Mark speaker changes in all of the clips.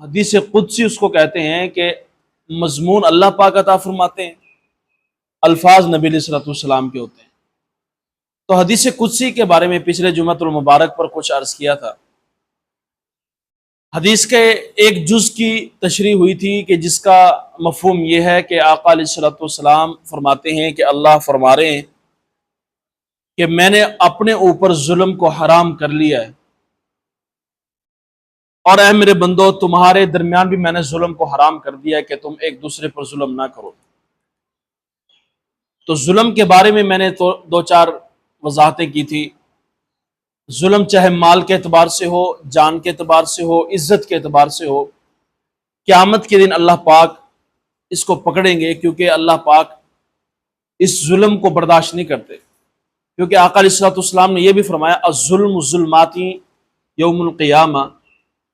Speaker 1: حدیث قدسی اس کو کہتے ہیں کہ مضمون اللہ پاک عطا فرماتے ہیں، الفاظ نبی علیہ الصلوۃ والسلام کے ہوتے ہیں۔ تو حدیث قدسی کے بارے میں پچھلے جمعۃ المبارک پر کچھ عرض کیا تھا۔ حدیث کے ایک جز کی تشریح ہوئی تھی کہ جس کا مفہوم یہ ہے کہ آقا علیہ الصلوۃ والسلام فرماتے ہیں کہ اللہ فرما رہے ہیں کہ میں نے اپنے اوپر ظلم کو حرام کر لیا ہے، اور اے میرے بندو تمہارے درمیان بھی میں نے ظلم کو حرام کر دیا ہے کہ تم ایک دوسرے پر ظلم نہ کرو۔ تو ظلم کے بارے میں نے تو دو چار وضاحتیں کی تھی۔ ظلم چاہے مال کے اعتبار سے ہو، جان کے اعتبار سے ہو، عزت کے اعتبار سے ہو، قیامت کے دن اللہ پاک اس کو پکڑیں گے، کیونکہ اللہ پاک اس ظلم کو برداشت نہیں کرتے۔ کیونکہ آقا علیہ الصلوۃ والسلام نے یہ بھی فرمایا الظلم ظلماتی یوم القیامہ،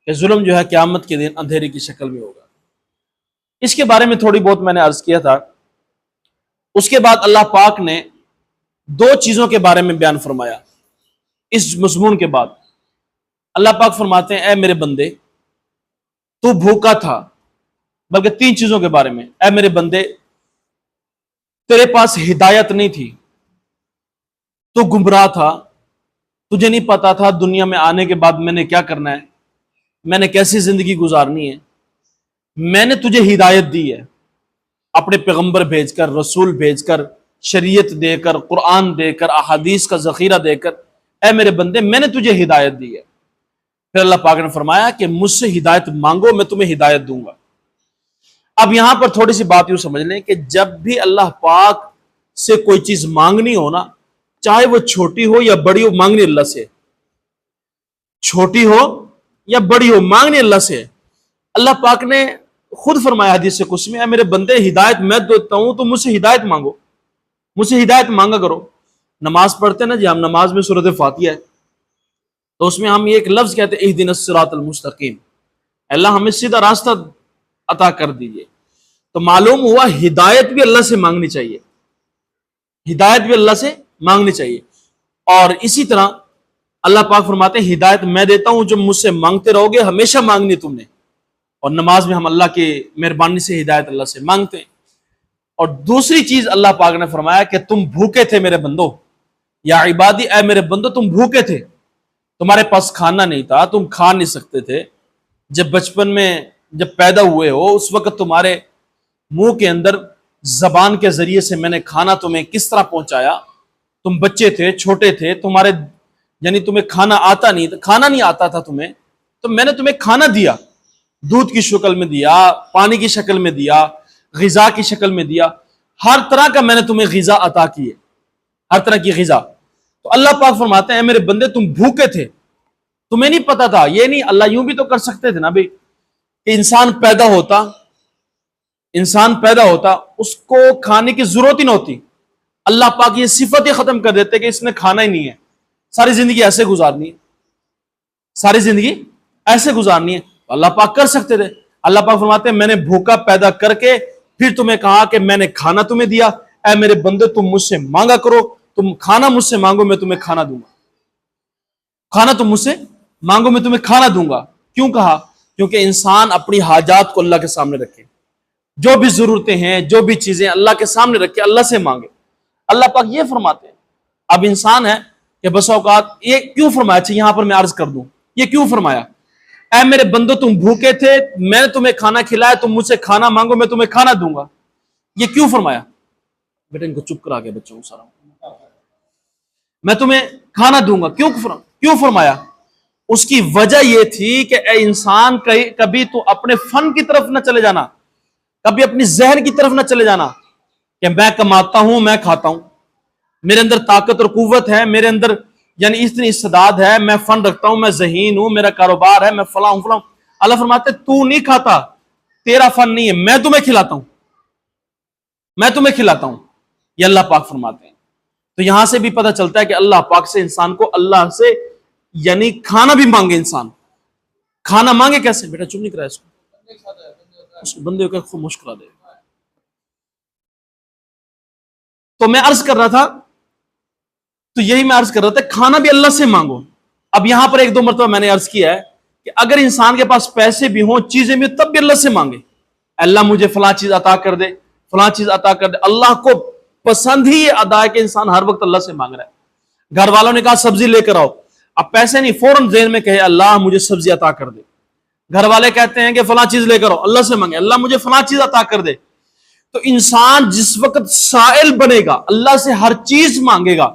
Speaker 1: کہ ظلم جو ہے قیامت کے دن اندھیرے کی شکل میں ہوگا۔ اس کے بارے میں تھوڑی بہت میں نے عرض کیا تھا۔ اس کے بعد اللہ پاک نے دو چیزوں کے بارے میں بیان فرمایا۔ اس مضمون کے بعد اللہ پاک فرماتے ہیں اے میرے بندے تو بھوکا تھا، بلکہ تین چیزوں کے بارے میں، اے میرے بندے تیرے پاس ہدایت نہیں تھی، تو گمراہ تھا، تجھے نہیں پتا تھا دنیا میں آنے کے بعد میں نے کیا کرنا ہے، میں نے کیسی زندگی گزارنی ہے۔ میں نے تجھے ہدایت دی ہے اپنے پیغمبر بھیج کر، رسول بھیج کر، شریعت دے کر، قرآن دے کر، احادیث کا ذخیرہ دے کر، اے میرے بندے میں نے تجھے ہدایت دی ہے۔ پھر اللہ پاک نے فرمایا کہ مجھ سے ہدایت مانگو، میں تمہیں ہدایت دوں گا۔ اب یہاں پر تھوڑی سی بات یوں سمجھ لیں کہ جب بھی اللہ پاک سے کوئی چیز مانگنی ہو نا، چاہے وہ چھوٹی ہو یا بڑی ہو، مانگنی اللہ سے، چھوٹی ہو یا بڑی ہو، مانگنی اللہ سے۔ اللہ پاک نے خود فرمایا حدیث قدسی میں اے میرے بندے ہدایت میں دیتا ہوں تو مجھ سے ہدایت مانگو، مجھ سے ہدایت مانگا کرو۔ نماز پڑھتے ہیں نا جی ہم، نماز میں سورۃ فاتحہ ہے، تو اس میں ہم یہ ایک لفظ کہتے ہیں اہدنا الصراط المستقیم، اللہ ہمیں سیدھا راستہ عطا کر دیجئے۔ تو معلوم ہوا ہدایت بھی اللہ سے مانگنی چاہیے، ہدایت بھی اللہ سے مانگنی چاہیے۔ اور اسی طرح اللہ پاک فرماتے ہیں ہدایت میں دیتا ہوں، جو مجھ سے مانگتے رہو گے ہمیشہ مانگنی تم نے۔ اور نماز میں ہم اللہ کی مہربانی سے ہدایت اللہ سے مانگتے ہیں۔ اور دوسری چیز اللہ پاک نے فرمایا کہ تم بھوکے تھے میرے بندو، یا عبادی اے میرے بندو تم بھوکے تھے، تمہارے پاس کھانا نہیں تھا، تم کھا نہیں سکتے تھے۔ جب بچپن میں جب پیدا ہوئے ہو اس وقت تمہارے منہ کے اندر زبان کے ذریعے سے میں نے کھانا تمہیں کس طرح پہنچایا، تم بچے تھے، چھوٹے تھے، تمہارے یعنی تمہیں کھانا آتا نہیں، کھانا نہیں آتا تھا تمہیں، تو میں نے تمہیں کھانا دیا، دودھ کی شکل میں دیا، پانی کی شکل میں دیا، غذا کی شکل میں دیا، ہر طرح کا میں نے تمہیں غذا عطا کی ہے، ہر طرح کی غذا۔ تو اللہ پاک فرماتے ہیں میرے بندے تم بھوکے تھے، تمہیں نہیں پتا تھا۔ یہ نہیں اللہ یوں بھی تو کر سکتے تھے نا بھائی کہ انسان پیدا ہوتا اس کو کھانے کی ضرورت ہی نہ ہوتی، اللہ پاک یہ صفت ہی ختم کر دیتے کہ اس نے کھانا ہی نہیں ہے، ساری زندگی ایسے گزارنی ہے، ساری زندگی ایسے گزارنی ہے۔ اللہ پاک کر سکتے تھے۔ اللہ پاک فرماتے ہیں میں نے بھوکا پیدا کر کے پھر تمہیں کہا کہ میں نے کھانا تمہیں دیا، اے میرے بندے تم مجھ سے مانگا کرو، تم کھانا مجھ سے مانگو میں تمہیں کھانا دوں گا، کھانا تم مجھ سے مانگو میں تمہیں کھانا دوں گا۔ کیوں کہا؟ کیونکہ انسان اپنی حاجات کو اللہ کے سامنے رکھے، جو بھی ضرورتیں ہیں، جو بھی چیزیں اللہ کے سامنے رکھے، اللہ سے مانگے۔ اللہ پاک یہ فرماتے ہیں۔ اب انسان ہے کہ بس اوقات یہ کیوں فرمایا، اچھا یہاں پر میں عرض کر دوں یہ کیوں فرمایا، اے میرے بندو تم بھوکے تھے، میں نے تمہیں کھانا کھلایا، تم مجھ سے کھانا مانگو میں تمہیں کھانا دوں گا، یہ کیوں فرمایا؟ بیٹا ان کو چپ کرا کے بچوں کو سارا، میں تمہیں کھانا دوں گا کیوں فرمایا؟ اس کی وجہ یہ تھی کہ اے انسان کبھی تو اپنے فن کی طرف نہ چلے جانا، کبھی اپنی ذہن کی طرف نہ چلے جانا کہ میں کماتا ہوں میں کھاتا ہوں، میرے اندر طاقت اور قوت ہے، میرے اندر یعنی اتنی استعداد ہے، میں فن رکھتا ہوں، میں ذہین ہوں، میرا کاروبار ہے، میں فلاں ہوں فلاں۔ اللہ فرماتے تو نہیں کھاتا، تیرا فن نہیں ہے، میں تمہیں کھلاتا ہوں، میں تمہیں کھلاتا ہوں، یہ اللہ پاک فرماتے ہیں۔ تو یہاں سے بھی پتہ چلتا ہے کہ اللہ پاک سے انسان کو اللہ سے یعنی کھانا بھی مانگے، انسان کھانا مانگے کیسے؟ بیٹا چپ نہیں کرا اس بندے کو خوب مشکل دے۔ تو میں عرض کر رہا تھا، تو یہی میں عرض کر رہا تھا کھانا بھی اللہ سے مانگو۔ اب یہاں پر ایک دو مرتبہ میں نے عرض کیا ہے کہ اگر انسان کے پاس پیسے بھی ہوں، چیزیں بھی ہوں، تب بھی اللہ سے مانگے، اللہ مجھے فلاں چیز عطا کر دے، فلاں چیز عطا کر دے۔ اللہ کو پسند ہی یہ ادا ہے کہ انسان ہر وقت اللہ سے مانگ رہا ہے۔ گھر والوں نے کہا سبزی لے کر آؤ، اب پیسے نہیں، فوراً ذہن میں کہے اللہ مجھے سبزی عطا کر دے۔ گھر والے کہتے ہیں کہ فلاں چیز لے کر آؤ، اللہ سے مانگے اللہ مجھے فلاں چیز عطا کر دے۔ تو انسان جس وقت سائل بنے گا، اللہ سے ہر چیز مانگے گا،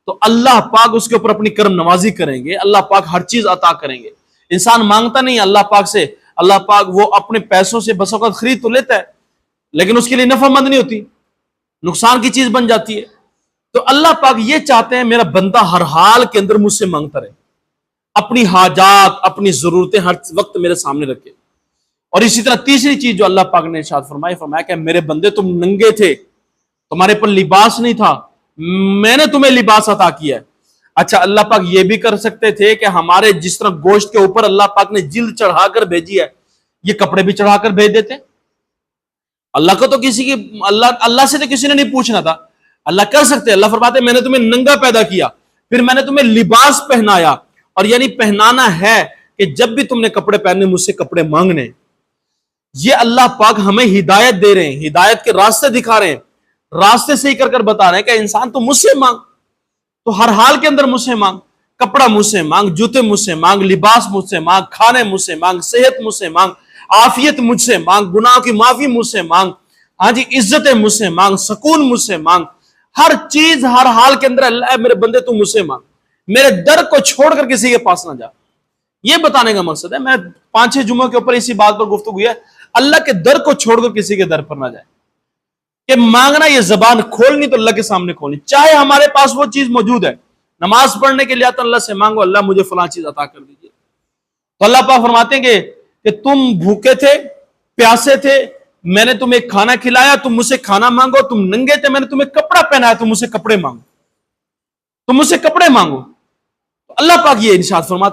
Speaker 1: تو اللہ پاک اس کے اوپر اپنی کرم نوازی کریں گے، اللہ پاک ہر چیز عطا کریں گے۔ انسان مانگتا نہیں اللہ پاک سے، اللہ پاک وہ اپنے پیسوں سے بس اوقات خرید تو لیتا ہے لیکن اس کے لیے نفع مند نہیں ہوتی، نقصان کی چیز بن جاتی ہے۔ تو اللہ پاک یہ چاہتے ہیں میرا بندہ ہر حال کے اندر مجھ سے مانگتا رہے، اپنی حاجات اپنی ضرورتیں ہر وقت میرے سامنے رکھے۔ اور اسی طرح تیسری چیز جو اللہ پاک نے ارشاد فرمایا کہ میرے بندے تم ننگے تھے، تمہارے پر لباس نہیں تھا، میں نے تمہیں لباس عطا کیا ہے۔ اچھا اللہ پاک یہ بھی کر سکتے تھے کہ ہمارے جس طرح گوشت کے اوپر اللہ پاک نے جلد چڑھا کر بھیجی ہے، یہ کپڑے بھی چڑھا کر بھیج دیتے۔ اللہ کو تو کسی کی اللہ سے تو کسی نے نہیں پوچھنا تھا، اللہ کر سکتے۔ اللہ فرماتے میں نے تمہیں ننگا پیدا کیا، پھر میں نے تمہیں لباس پہنایا، اور یعنی پہنانا ہے کہ جب بھی تم نے کپڑے پہننے مجھ سے کپڑے مانگنے۔ یہ اللہ پاک ہمیں ہدایت دے رہے ہیں، ہدایت کے راستے دکھا رہے ہیں، راستے صحیح کر بتا رہے ہیں کہ انسان تو مجھ سے مانگ، تو ہر حال کے اندر مجھ سے مانگ، کپڑا مجھ سے مانگ، جوتے مجھ سے مانگ، لباس مجھ سے مانگ، کھانے مجھ سے مانگ، صحت مجھ سے مانگ، عافیت مجھ سے مانگ، گناہ کی معافی مجھ سے مانگ، ہاں جی عزتیں مجھ سے مانگ، سکون مجھ سے مانگ، ہر چیز ہر حال کے اندر اللہ ہے میرے بندے تو مجھ سے مانگ، میرے در کو چھوڑ کر کسی کے پاس نہ جا۔ یہ بتانے کا مقصد ہے، میں 5-6 جمعوں کے اوپر اسی بات پر گفتگو ہے، اللہ کے در کو چھوڑ کر کسی کے در پر نہ جائے، کہ مانگنا یہ زبان کھولنی تو اللہ کے سامنے کھولنی، چاہے ہمارے پاس وہ چیز موجود ہے، نماز پڑھنے کے لیے آتا اللہ سے مانگو اللہ مجھے فلاں چیز عطا کر دیجیے۔ تو اللہ پاک فرماتے ہیں کہ تم بھوکے تھے، پیاسے تھے، میں نے تمہیں کھانا کھلایا، تم مجھ سے کھانا مانگو، تم ننگے تھے، میں نے تمہیں کپڑا پہنایا، تم مجھ سے کپڑے مانگو، تم مجھ سے کپڑے مانگو۔ تو اللہ پاک یہ ارشاد فرماتے